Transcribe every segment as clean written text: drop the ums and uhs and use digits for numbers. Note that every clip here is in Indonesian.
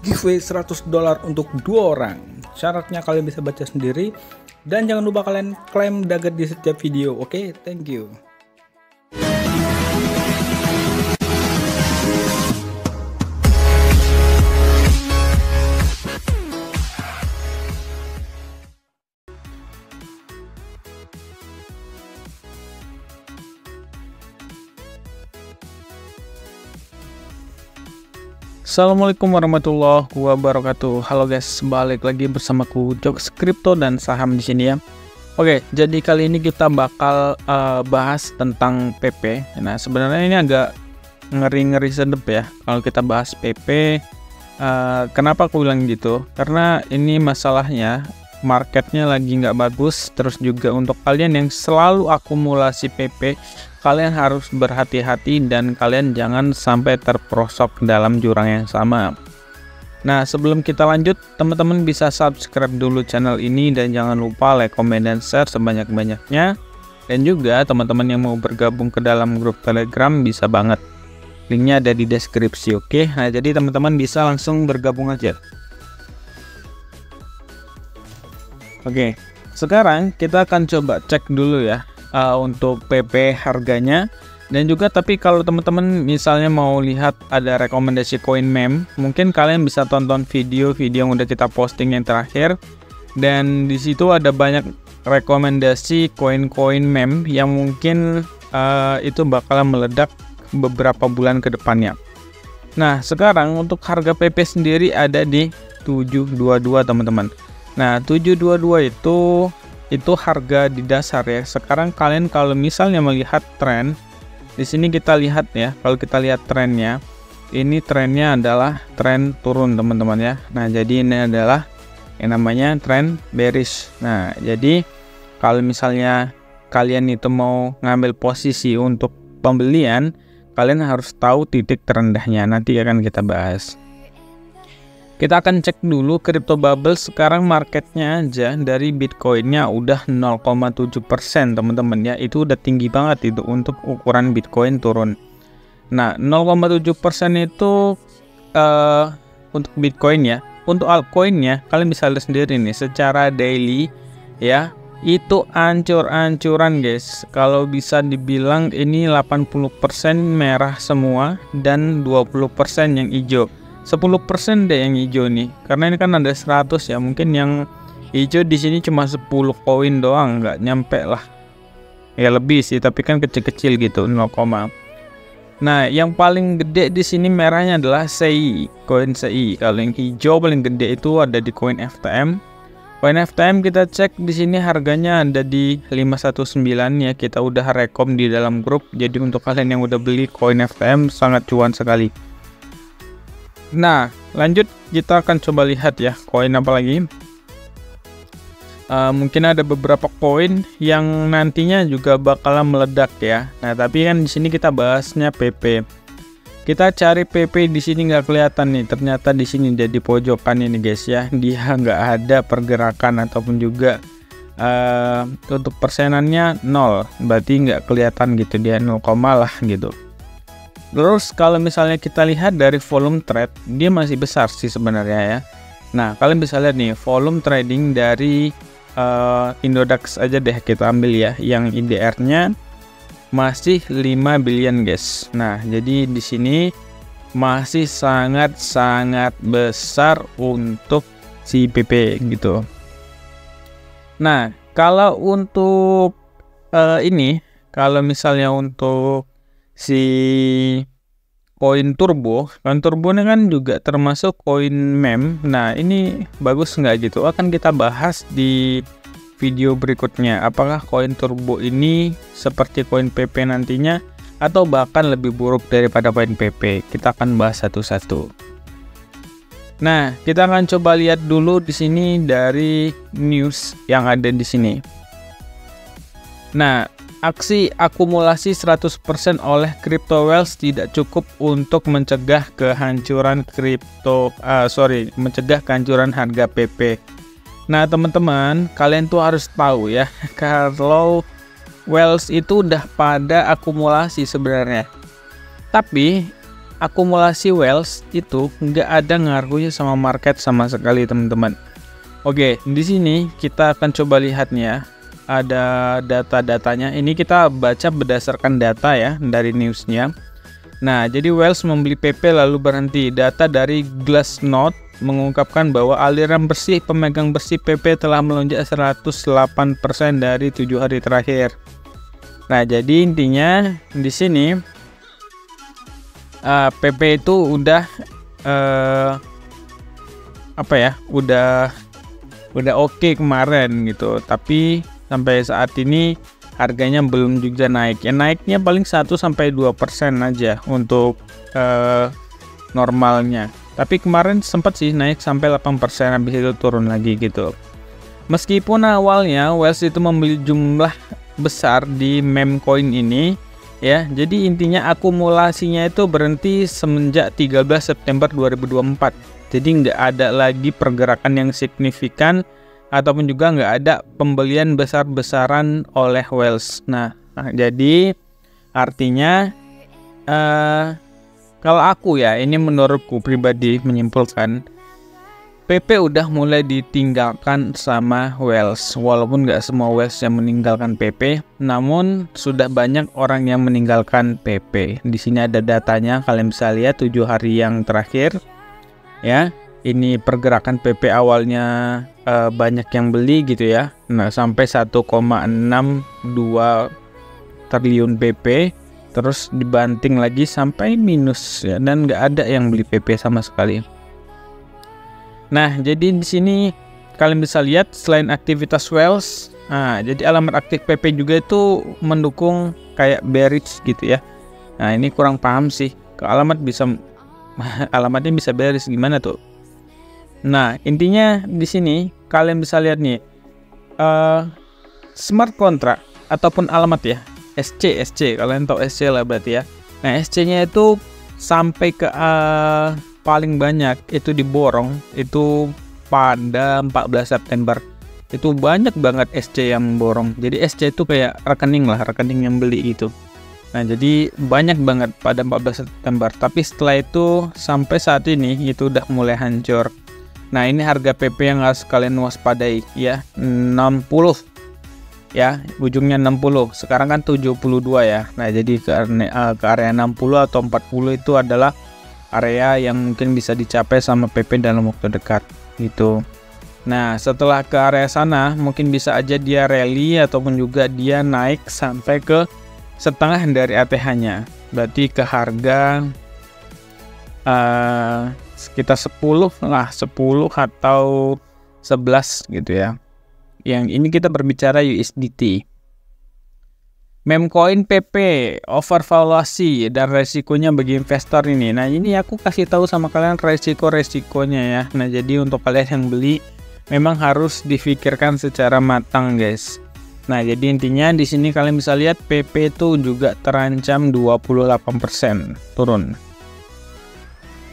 giveaway $100 untuk 2 orang. Syaratnya kalian bisa baca sendiri dan jangan lupa kalian klaim dagger di setiap video. Oke, thank you. Assalamualaikum warahmatullahi wabarakatuh. Halo guys, balik lagi bersamaku Jokes Crypto dan saham di sini ya. Oke, jadi kali ini kita bakal bahas tentang PP. Nah, sebenarnya ini agak ngeri-ngeri sedep ya kalau kita bahas PP. Kenapa aku bilang gitu? Karena ini masalahnya marketnya lagi nggak bagus. Terus juga untuk kalian yang selalu akumulasi PP, kalian harus berhati-hati dan kalian jangan sampai terperosok dalam jurang yang sama. Nah, sebelum kita lanjut, teman-teman bisa subscribe dulu channel ini dan jangan lupa like, comment, dan share sebanyak-banyaknya. Dan juga teman-teman yang mau bergabung ke dalam grup Telegram bisa banget. Linknya ada di deskripsi, oke? Nah, jadi teman-teman bisa langsung bergabung aja. Oke, sekarang kita akan coba cek dulu ya. Untuk PP harganya, dan juga tapi kalau teman-teman misalnya mau lihat ada rekomendasi koin meme, mungkin kalian bisa tonton video-video yang udah kita posting yang terakhir, dan di situ ada banyak rekomendasi koin-koin meme yang mungkin itu bakalan meledak beberapa bulan ke depannya. Nah, sekarang untuk harga PP sendiri ada di 722 teman-teman. Nah, 722 itu harga di dasar ya. Sekarang kalian kalau misalnya melihat tren di sini, kita lihat ya, kalau kita lihat trennya, ini trennya adalah tren turun teman-teman ya. Nah, jadi ini adalah yang namanya tren bearish. Nah, jadi kalau misalnya kalian itu mau ngambil posisi untuk pembelian, kalian harus tahu titik terendahnya. Nanti akan kita bahas. Kita akan cek dulu crypto bubble. Sekarang marketnya aja dari Bitcoinnya udah 0,7% teman-teman ya. Itu udah tinggi banget itu untuk ukuran Bitcoin turun. Nah, 0,7% itu untuk Bitcoin ya. Untuk altcoinnya kalian bisa lihat sendiri nih secara daily ya. Itu ancur-ancuran guys. Kalau bisa dibilang ini 80% merah semua dan 20% yang hijau. 10% deh yang hijau nih, karena ini kan ada 100 ya, mungkin yang hijau di sini cuma 10 koin doang, nggak nyampe lah ya, lebih sih tapi kan kecil-kecil gitu 0, nah yang paling gede di sini merahnya adalah CI, koin CI. Kalau yang hijau paling gede itu ada di koin FTM. Koin FTM kita cek di sini harganya ada di 519 ya, kita udah rekom di dalam grup. Jadi untuk kalian yang udah beli koin FTM sangat cuan sekali. Nah, lanjut kita akan coba lihat ya koin apa lagi. Mungkin ada beberapa koin yang nantinya juga bakalan meledak ya. Nah, tapi kan di sini kita bahasnya PP. Kita cari PP di sini nggak kelihatan nih. Ternyata di sini jadi pojokan ini guys ya. Dia nggak ada pergerakan ataupun juga untuk persenannya 0. Berarti nggak kelihatan gitu, dia 0, lah gitu. Terus kalau misalnya kita lihat dari volume trade, dia masih besar sih sebenarnya ya. Nah, kalian bisa lihat nih volume trading dari Indodax aja deh kita ambil ya, yang IDR-nya masih 5 billion guys. Nah, jadi di sini masih sangat-sangat besar untuk si PP gitu. Nah, kalau untuk ini, kalau misalnya untuk si koin turbo ini kan juga termasuk koin meme. Nah, ini bagus nggak gitu, akan kita bahas di video berikutnya. Apakah koin turbo ini seperti koin PP nantinya atau bahkan lebih buruk daripada koin PP? Kita akan bahas satu-satu. Nah, kita akan coba lihat dulu di sini dari news yang ada di sini. Nah, aksi akumulasi 100% oleh crypto whales tidak cukup untuk mencegah kehancuran mencegah kehancuran harga PP. Nah, teman-teman, kalian tuh harus tahu ya, kalau whales itu udah pada akumulasi sebenarnya. Tapi akumulasi Whales itu nggak ada ngaruhnya sama market sama sekali teman-teman. Oke, di sini kita akan coba lihat nih ya. Ada data-datanya. Ini kita baca berdasarkan data ya dari newsnya. Nah, jadi Whales membeli PP lalu berhenti. Data dari Glassnode mengungkapkan bahwa aliran bersih pemegang bersih PP telah melonjak 108% dari 7 hari terakhir. Nah, jadi intinya di sini PP itu udah udah oke kemarin gitu, tapi sampai saat ini harganya belum juga naik. Ya naiknya paling 1-2% aja untuk normalnya. Tapi kemarin sempat sih naik sampai 8%, habis itu turun lagi gitu. Meskipun awalnya Whales itu membeli jumlah besar di meme coin ini ya, jadi intinya akumulasinya itu berhenti semenjak 13 September 2024. Jadi nggak ada lagi pergerakan yang signifikan ataupun juga nggak ada pembelian besar-besaran oleh Whales. Nah, jadi artinya kalau aku ya, ini menurutku pribadi menyimpulkan PP udah mulai ditinggalkan sama Whales. Walaupun nggak semua Whales yang meninggalkan PP, namun sudah banyak orang yang meninggalkan PP. Di sini ada datanya, kalian bisa lihat 7 hari yang terakhir. Ya, ini pergerakan PP awalnya banyak yang beli gitu ya. Nah, sampai 1,62 triliun PP, terus dibanting lagi sampai minus ya, dan nggak ada yang beli PP sama sekali. Nah, jadi di sini kalian bisa lihat selain aktivitas Whales, jadi alamat aktif PP juga itu mendukung kayak bearish gitu ya. Nah, ini kurang paham sih. Ke alamatnya bisa bearish gimana tuh? Nah, intinya di sini kalian bisa lihat nih smart contract ataupun alamat ya, SC kalian tahu SC lah berarti ya. Nah, SC-nya itu sampai ke paling banyak itu diborong itu pada 14 September. Itu banyak banget SC yang borong. Jadi SC itu kayak rekening yang beli gitu. Nah, jadi banyak banget pada 14 September. Tapi setelah itu sampai saat ini itu udah mulai hancur. Nah, ini harga PP yang harus kalian waspadai ya, 60 ya, ujungnya 60. Sekarang kan 72 ya. Nah, jadi ke area 60 atau 40 itu adalah area yang mungkin bisa dicapai sama PP dalam waktu dekat gitu. Nah, setelah ke area sana mungkin bisa aja dia rally ataupun juga dia naik sampai ke setengah dari ATH-nya. Berarti ke harga sekitar 10 atau 11 gitu ya. Yang ini kita berbicara USDT. Meme coin PP, overvaluasi dan resikonya bagi investor ini. Nah, ini aku kasih tahu sama kalian resikonya ya. Nah, jadi untuk kalian yang beli memang harus difikirkan secara matang, guys. Nah, jadi intinya di sini kalian bisa lihat PP itu juga terancam 28% turun.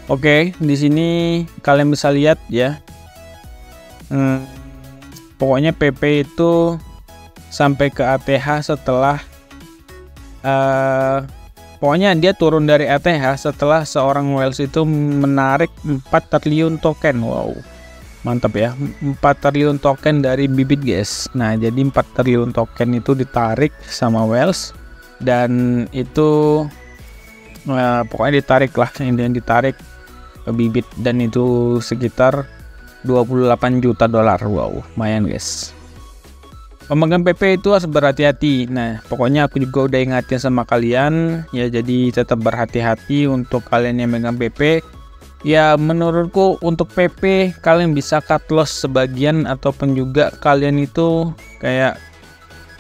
Oke, di sini kalian bisa lihat ya. Pokoknya PP itu sampai ke ATH setelah pokoknya dia turun dari ATH setelah seorang Whales itu menarik 4 triliun token. Wow, mantap ya, 4 triliun token dari bibit, guys. Nah, jadi 4 triliun token itu ditarik sama Whales, dan itu pokoknya ditarik ke bibit, dan itu sekitar 28 juta dolar. Wow, lumayan, guys. Pemegang PP itu harus berhati-hati. Nah, pokoknya aku juga udah ingatin sama kalian ya, jadi tetap berhati-hati untuk kalian yang megang PP. Ya, menurutku untuk PP kalian bisa cut loss sebagian, ataupun juga kalian itu kayak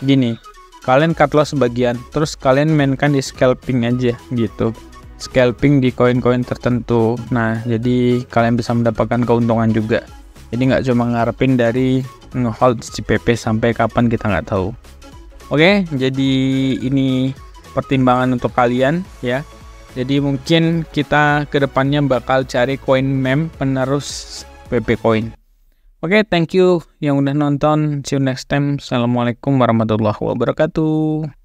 gini, kalian cut loss sebagian terus kalian mainkan di scalping aja gitu, scalping di koin-koin tertentu. Nah, jadi kalian bisa mendapatkan keuntungan juga. Jadi nggak cuma ngarepin dari ngehold si PP sampai kapan kita nggak tahu. Oke, jadi ini pertimbangan untuk kalian ya. Jadi mungkin kita kedepannya bakal cari koin meme penerus PP coin. Oke, thank you yang udah nonton. See you next time. Assalamualaikum warahmatullahi wabarakatuh.